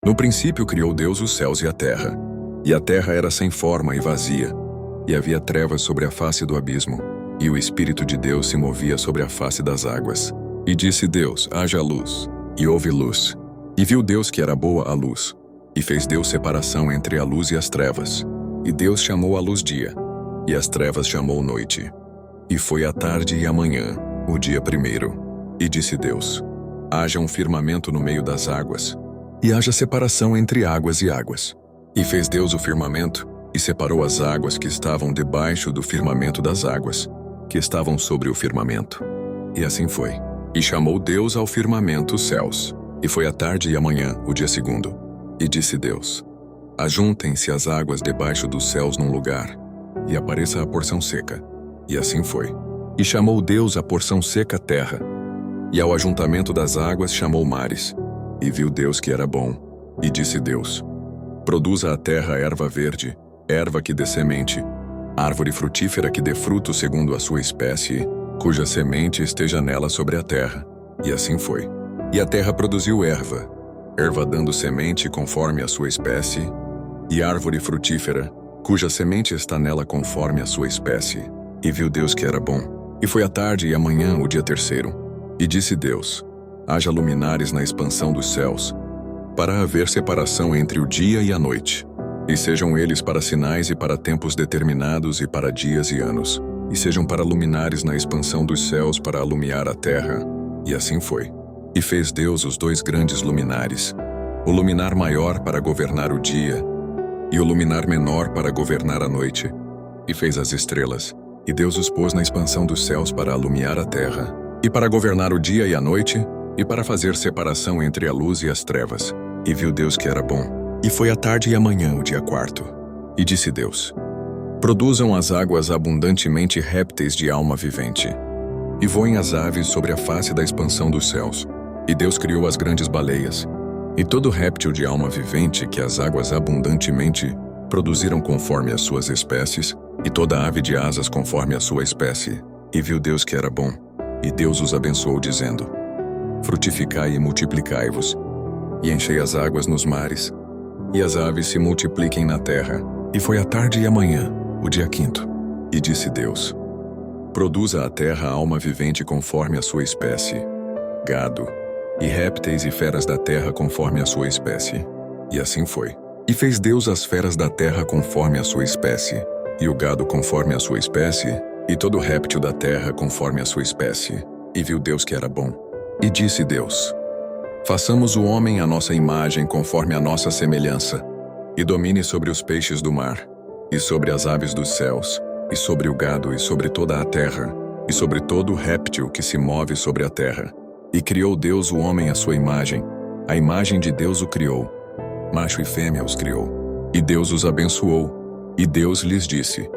No princípio criou Deus os céus e a terra era sem forma e vazia, e havia trevas sobre a face do abismo, e o Espírito de Deus se movia sobre a face das águas. E disse Deus: haja luz, e houve luz. E viu Deus que era boa a luz, e fez Deus separação entre a luz e as trevas. E Deus chamou a luz dia, e as trevas chamou noite. E foi a tarde e a manhã, o dia primeiro. E disse Deus: haja um firmamento no meio das águas, e haja separação entre águas e águas. E fez Deus o firmamento, e separou as águas que estavam debaixo do firmamento das águas, que estavam sobre o firmamento. E assim foi. E chamou Deus ao firmamento os céus. E foi a tarde e a manhã, o dia segundo. E disse Deus: ajuntem-se as águas debaixo dos céus num lugar, e apareça a porção seca. E assim foi. E chamou Deus a porção seca terra, e ao ajuntamento das águas chamou mares. E viu Deus que era bom. E disse Deus: produza a terra erva verde, erva que dê semente, árvore frutífera que dê fruto segundo a sua espécie, cuja semente esteja nela sobre a terra. E assim foi. E a terra produziu erva, erva dando semente conforme a sua espécie, e árvore frutífera, cuja semente está nela conforme a sua espécie. E viu Deus que era bom. E foi a tarde e a manhã, o dia terceiro. E disse Deus: haja luminares na expansão dos céus, para haver separação entre o dia e a noite. E sejam eles para sinais e para tempos determinados e para dias e anos. E sejam para luminares na expansão dos céus para alumiar a terra. E assim foi. E fez Deus os dois grandes luminares, o luminar maior para governar o dia, e o luminar menor para governar a noite. E fez as estrelas, e Deus os pôs na expansão dos céus para alumiar a terra, e para governar o dia e a noite, e para fazer separação entre a luz e as trevas. E viu Deus que era bom. E foi a tarde e a manhã, o dia quarto. E disse Deus: produzam as águas abundantemente répteis de alma vivente, e voem as aves sobre a face da expansão dos céus. E Deus criou as grandes baleias, e todo réptil de alma vivente que as águas abundantemente produziram conforme as suas espécies, e toda ave de asas conforme a sua espécie. E viu Deus que era bom. E Deus os abençoou, dizendo: frutificai e multiplicai-vos, e enchei as águas nos mares, e as aves se multipliquem na terra. E foi a tarde e a manhã, o dia quinto. E disse Deus: produza a terra alma vivente conforme a sua espécie, gado, e répteis e feras da terra conforme a sua espécie. E assim foi. E fez Deus as feras da terra conforme a sua espécie, e o gado conforme a sua espécie, e todo réptil da terra conforme a sua espécie. E viu Deus que era bom. E disse Deus: façamos o homem à nossa imagem conforme a nossa semelhança, e domine sobre os peixes do mar, e sobre as aves dos céus, e sobre o gado, e sobre toda a terra, e sobre todo réptil que se move sobre a terra. E criou Deus o homem à sua imagem, a imagem de Deus o criou, macho e fêmea os criou. E Deus os abençoou, e Deus lhes disse: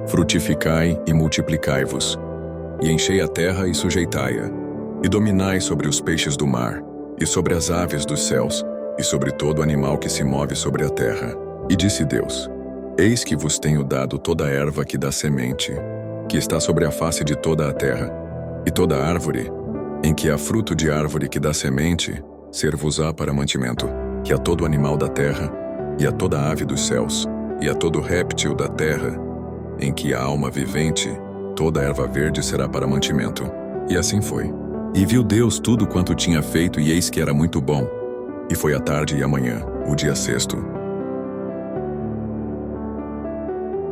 frutificai e multiplicai-vos, e enchei a terra e sujeitai-a, e dominai sobre os peixes do mar, e sobre as aves dos céus, e sobre todo animal que se move sobre a terra. E disse Deus: eis que vos tenho dado toda a erva que dá semente, que está sobre a face de toda a terra, e toda árvore, em que há fruto de árvore que dá semente, ser-vos-á para mantimento, que a todo animal da terra, e a toda ave dos céus, e a todo réptil da terra, em que há alma vivente, toda erva verde será para mantimento. E assim foi. E viu Deus tudo quanto tinha feito, e eis que era muito bom. E foi a tarde e a manhã, o dia sexto.